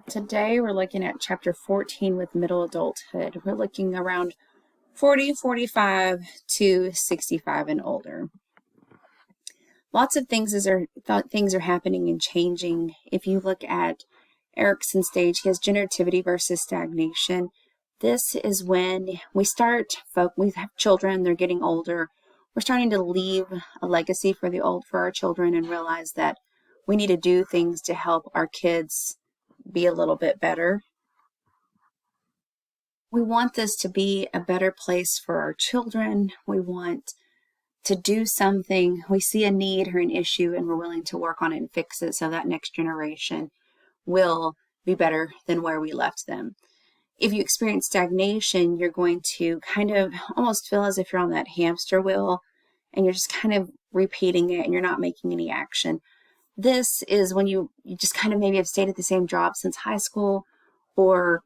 Today we're looking at chapter 14 with middle adulthood. We're looking around 40, 45 to 65 and older. Lots of things are happening and changing. If you look at Erikson's stage, he has generativity versus stagnation. This is when we have children, they're getting older. We're starting to leave a legacy for our children and realize that we need to do things to help our kids be a little bit better. We want this to be a better place for our children. We want to do something. We see a need or an issue and we're willing to work on it and fix it so that next generation will be better than where we left them. If you experience stagnation, you're going to kind of almost feel as if you're on that hamster wheel and you're just kind of repeating it and you're not making any action. This is when you just kind of maybe have stayed at the same job since high school, or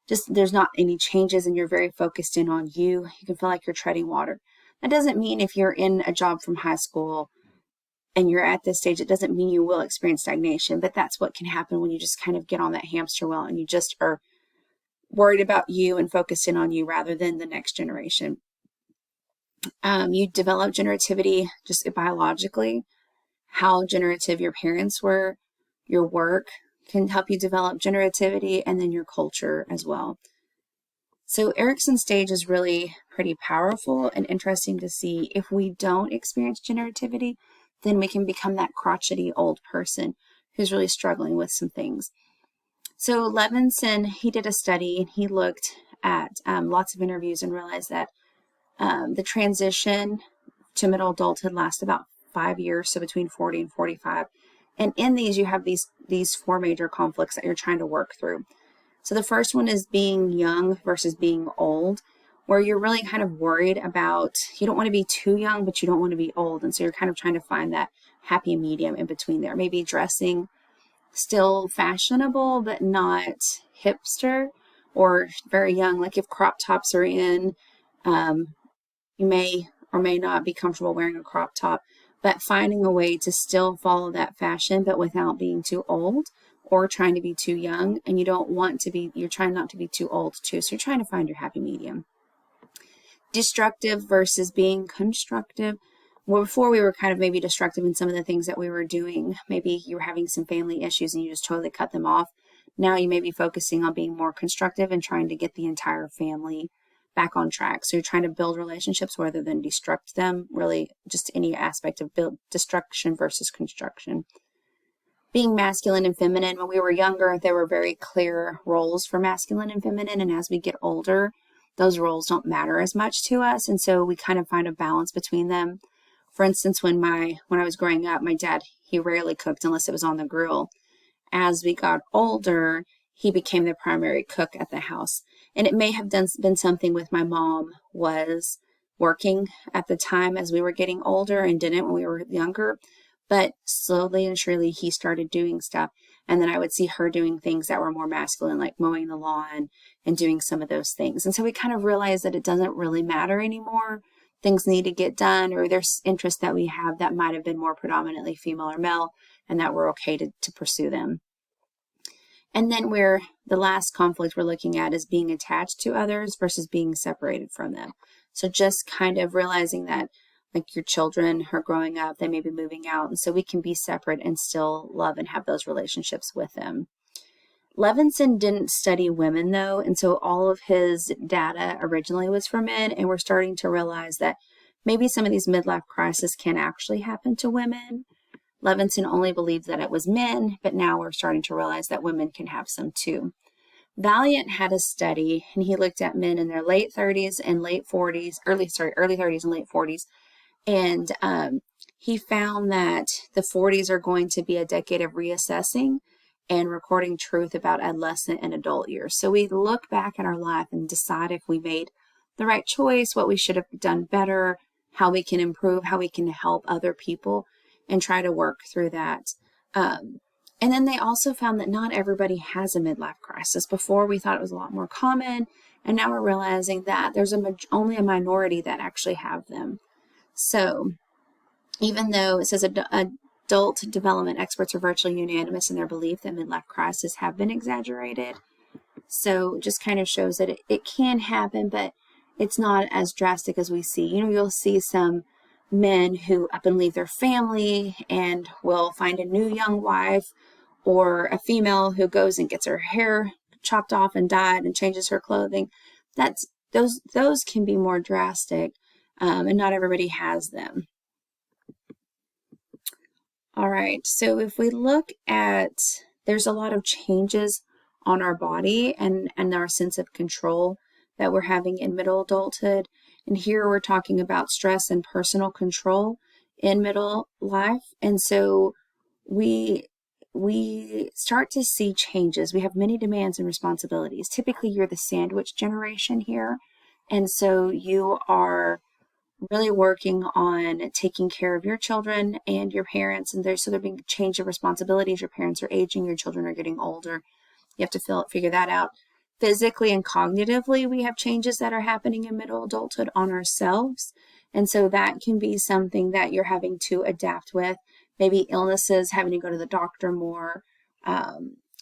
just there's not any changes and you're very focused in on you. You can feel like you're treading water. That doesn't mean if you're in a job from high school and you're at this stage, it doesn't mean you will experience stagnation, but that's what can happen when you just kind of get on that hamster wheel and you just are worried about you and focused in on you rather than the next generation. You develop generativity just biologically. How generative your parents were, your work can help you develop generativity, and then your culture as well. So Erikson's stage is really pretty powerful and interesting to see. If we don't experience generativity, then we can become that crotchety old person who's really struggling with some things. So Levinson, he did a study and he looked at lots of interviews and realized that the transition to middle adulthood lasts about 5 years, so between 40 and 45. And in these, you have these four major conflicts that you're trying to work through. So the first one is being young versus being old, where you're really kind of worried about, you don't want to be too young, but you don't want to be old. And so you're kind of trying to find that happy medium in between there. Maybe dressing still fashionable, but not hipster or very young. Like if crop tops are in, you may or may not be comfortable wearing a crop top, but finding a way to still follow that fashion, but without being too old or trying to be too young. And you're trying not to be too old too. So you're trying to find your happy medium. Destructive versus being constructive. Well, before we were kind of maybe destructive in some of the things that we were doing. Maybe you were having some family issues and you just totally cut them off. Now you may be focusing on being more constructive and trying to get the entire family back on track. So you're trying to build relationships rather than destruct them, really just any aspect of destruction versus construction. Being masculine and feminine. When we were younger, there were very clear roles for masculine and feminine. And as we get older, those roles don't matter as much to us. And so we kind of find a balance between them. For instance, when I was growing up, my dad, he rarely cooked unless it was on the grill. As we got older, he became the primary cook at the house. And it may have been something with my mom was working at the time as we were getting older and didn't when we were younger. But slowly and surely he started doing stuff. And then I would see her doing things that were more masculine, like mowing the lawn and doing some of those things. And so we kind of realized that it doesn't really matter anymore. Things need to get done, or there's interests that we have that might have been more predominantly female or male, and that we're okay to pursue them. And then the last conflict we're looking at is being attached to others versus being separated from them. So just kind of realizing that like your children are growing up, they may be moving out. And so we can be separate and still love and have those relationships with them. Levinson didn't study women though. And so all of his data originally was for men. And we're starting to realize that maybe some of these midlife crises can actually happen to women. Levinson only believed that it was men, but now we're starting to realize that women can have some too. Valiant had a study, and he looked at men in their late 30s and late 40s, early 30s and late 40s, and he found that the 40s are going to be a decade of reassessing and recording truth about adolescent and adult years. So we look back at our life and decide if we made the right choice, what we should have done better, how we can improve, how we can help other people, and try to work through that. And then they also found that not everybody has a midlife crisis. Before we thought it was a lot more common, and now we're realizing that there's only a minority that actually have them. So even though it says Adult development experts are virtually unanimous in their belief that midlife crises have been exaggerated. So just kind of shows that it can happen, but it's not as drastic as we see. You'll see some men who up and leave their family and will find a new young wife, or a female who goes and gets her hair chopped off and dyed and changes her clothing. Those can be more drastic, and not everybody has them. All right, so if we look at, there's a lot of changes on our body and our sense of control that we're having in middle adulthood. And here we're talking about stress and personal control in middle life. And so we start to see changes. We have many demands and responsibilities. Typically, you're the sandwich generation here. And so you are really working on taking care of your children and your parents, and so they're being change of responsibilities. Your parents are aging, your children are getting older. You have to figure that out. Physically and cognitively, we have changes that are happening in middle adulthood on ourselves, and so that can be something that you're having to adapt with. Maybe illnesses, having to go to the doctor more.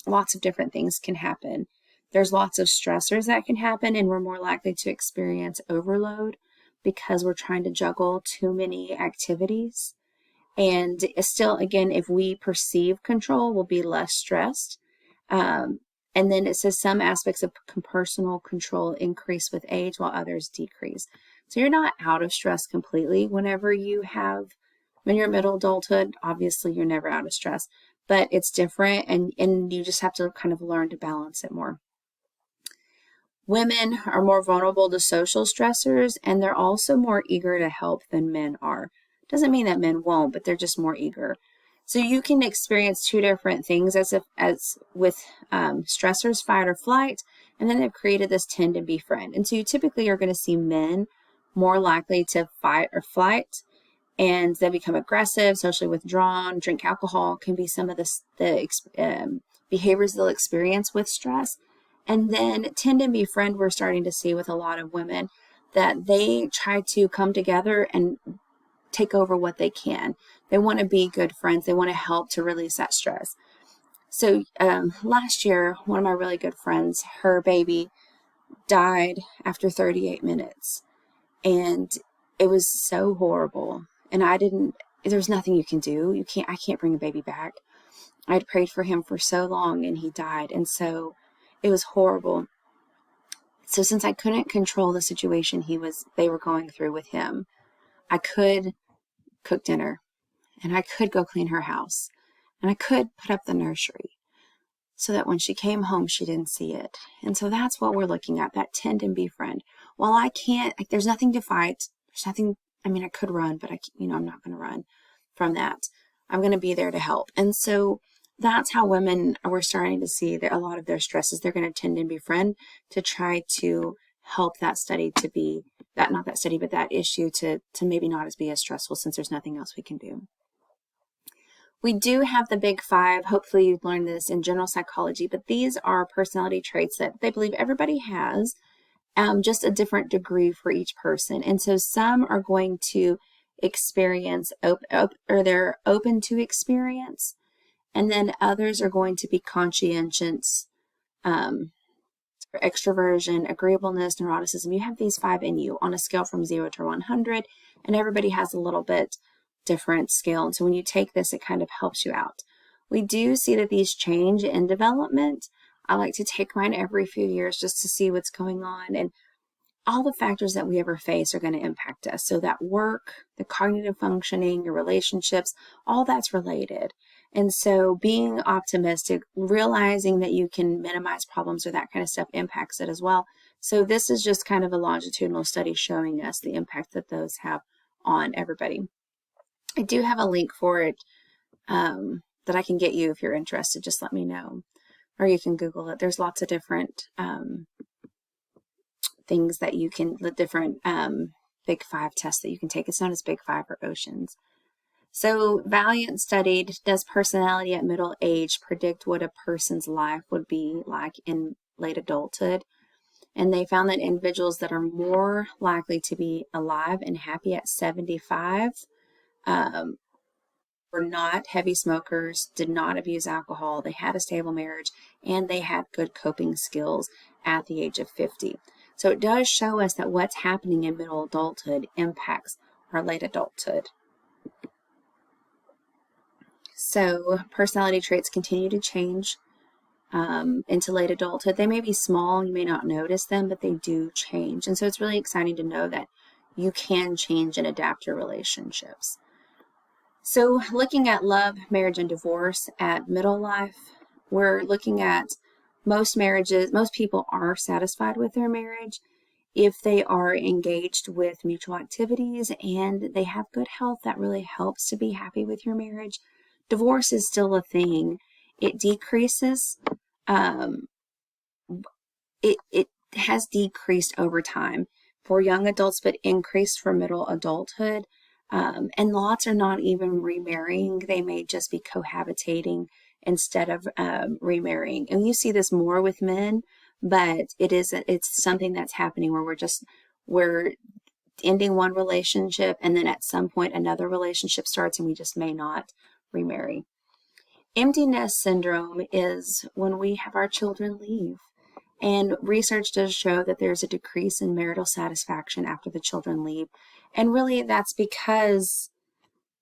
Lots of different things can happen. There's lots of stressors that can happen, and we're more likely to experience overload because we're trying to juggle too many activities. And still, again, if we perceive control, we'll be less stressed. And then it says some aspects of personal control increase with age while others decrease. So you're not out of stress completely when you're middle adulthood. Obviously, you're never out of stress, but it's different, and you just have to kind of learn to balance it more. Women are more vulnerable to social stressors, and they're also more eager to help than men are. Doesn't mean that men won't, but they're just more eager. So you can experience two different things as with stressors, fight or flight, and then they've created this tend and befriend. And so you typically are going to see men more likely to fight or flight, and they become aggressive, socially withdrawn, drink alcohol, can be some of the behaviors they'll experience with stress. And then tend and befriend, we're starting to see with a lot of women that they try to come together and take over what they can. They want to be good friends. They want to help to release that stress. So last year, one of my really good friends, her baby died after 38 minutes. And it was so horrible. And there's nothing you can do. I can't bring a baby back. I'd prayed for him for so long and he died. And so it was horrible. So since I couldn't control the situation they were going through with him, I could cook dinner and I could go clean her house and I could put up the nursery so that when she came home, she didn't see it. And so that's what we're looking at, that tend and befriend. While I can't, there's nothing to fight. There's nothing, I could run, but I'm not going to run from that. I'm going to be there to help. And so that's how we're starting to see that a lot of their stresses, they're going to tend and befriend to try to help that issue to maybe not be as stressful, since there's nothing else we can do. We do have the big five. Hopefully you've learned this in general psychology, but these are personality traits that they believe everybody has, just a different degree for each person. And so some are going to experience, or they're open to experience, and then others are going to be conscientious, extroversion, agreeableness, neuroticism. You have these five in you on a scale from 0 to 100, and everybody has a little bit different scale. And so when you take this, it kind of helps you out. We do see that these change in development. I like to take mine every few years just to see what's going on, and all the factors that we ever face are going to impact us. So that work, the cognitive functioning, your relationships, all that's related. And so being optimistic, realizing that you can minimize problems or that kind of stuff impacts it as well. So this is just kind of a longitudinal study showing us the impact that those have on everybody. I do have a link for it that I can get you if you're interested. Just let me know. Or you can Google it. There's lots of different things that you can, the different Big Five tests that you can take. It's known as Big Five or Oceans. So Valiant studied, does personality at middle age predict what a person's life would be like in late adulthood? And they found that individuals that are more likely to be alive and happy at 75 were not heavy smokers, did not abuse alcohol, they had a stable marriage, and they had good coping skills at the age of 50. So it does show us that what's happening in middle adulthood impacts our late adulthood. So personality traits continue to change into late adulthood. They may be small, you may not notice them, but they do change. And so it's really exciting to know that you can change and adapt your relationships. So looking at love, marriage, and divorce at middle life, we're looking at most marriages, most people are satisfied with their marriage if they are engaged with mutual activities and they have good health. That really helps to be happy with your marriage. Divorce is still a thing. It decreases. It has decreased over time for young adults, but increased for middle adulthood. And lots are not even remarrying. They may just be cohabitating instead of remarrying. And you see this more with men, but it's something that's happening where we're ending one relationship, and then at some point another relationship starts and we just may not remarry. Empty nest syndrome is when we have our children leave. And research does show that there's a decrease in marital satisfaction after the children leave. And really that's because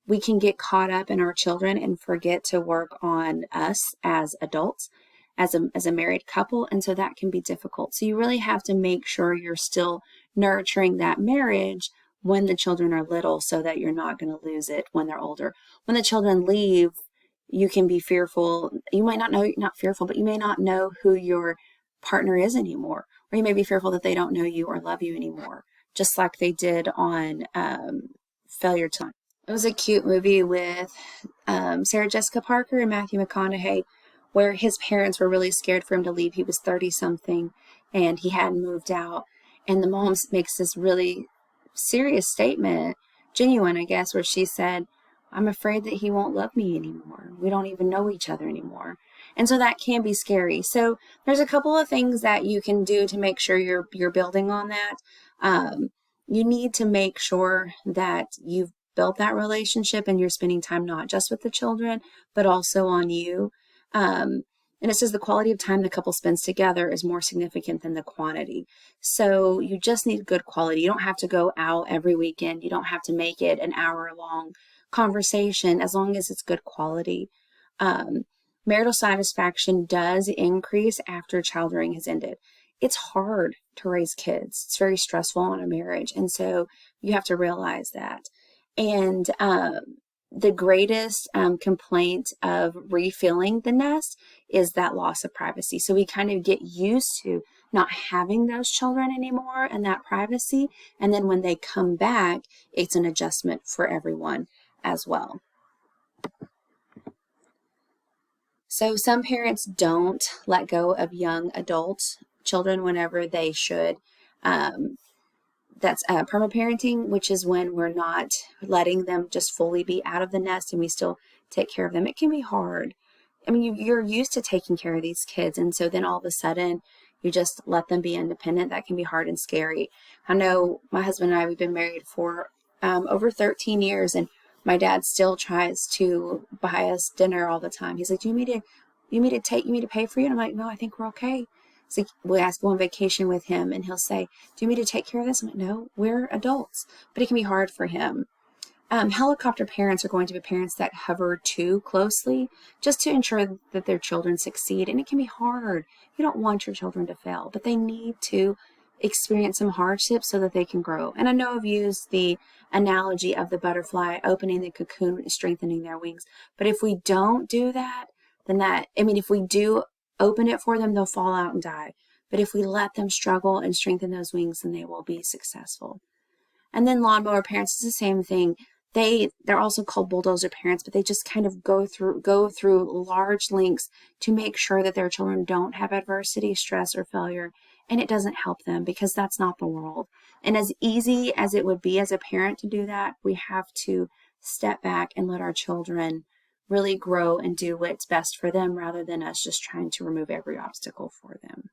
we can get caught up in our children and forget to work on us as adults, as a married couple. And so that can be difficult. So you really have to make sure you're still nurturing that marriage when the children are little so that you're not going to lose it when they're older. When the children leave, you can be fearful. You might not know, not fearful, but you may not know who your partner is anymore, or you may be fearful that they don't know you or love you anymore, just like they did on Failure to. It was a cute movie with Sarah Jessica Parker and Matthew McConaughey, where his parents were really scared for him to leave. He was 30 something and he hadn't moved out, and the mom makes this really serious statement, genuine I guess, where she said, "I'm afraid that he won't love me anymore. We don't even know each other anymore." And so that can be scary. So there's a couple of things that you can do to make sure you're building on that. You need to make sure that you've built that relationship and you're spending time not just with the children, but also on you. And it says the quality of time the couple spends together is more significant than the quantity. So you just need good quality. You don't have to go out every weekend. You don't have to make it an hour-long conversation, as long as it's good quality. Marital satisfaction does increase after child rearing has ended. It's hard to raise kids. It's very stressful on a marriage. And so you have to realize that. And the greatest complaint of refilling the nest is that loss of privacy. So we kind of get used to not having those children anymore and that privacy. And then when they come back, it's an adjustment for everyone as well. So some parents don't let go of young adult children whenever they should. That's permaparenting, which is when we're not letting them just fully be out of the nest and we still take care of them. It can be hard. I mean, you're used to taking care of these kids, and so then all of a sudden you just let them be independent. That can be hard and scary. I know my husband and I, we've been married for over 13 years, and my dad still tries to buy us dinner all the time. He's like, "Do you need me to pay for you?" And I'm like, "No, I think we're okay." So we ask, go on vacation with him, and he'll say, "Do you need me to take care of this?" I'm like, "No, we're adults." But it can be hard for him. Helicopter parents are going to be parents that hover too closely just to ensure that their children succeed. And it can be hard. You don't want your children to fail, but they need to experience some hardship so that they can grow. And I know I've used the analogy of the butterfly opening the cocoon and strengthening their wings. But if we don't do that, if we do open it for them, they'll fall out and die. But if we let them struggle and strengthen those wings, then they will be successful. And then lawnmower parents is the same thing. They're also called bulldozer parents, but they just kind of go through large lengths to make sure that their children don't have adversity, stress, or failure. And it doesn't help them because that's not the world. And as easy as it would be as a parent to do that, we have to step back and let our children really grow and do what's best for them rather than us just trying to remove every obstacle for them.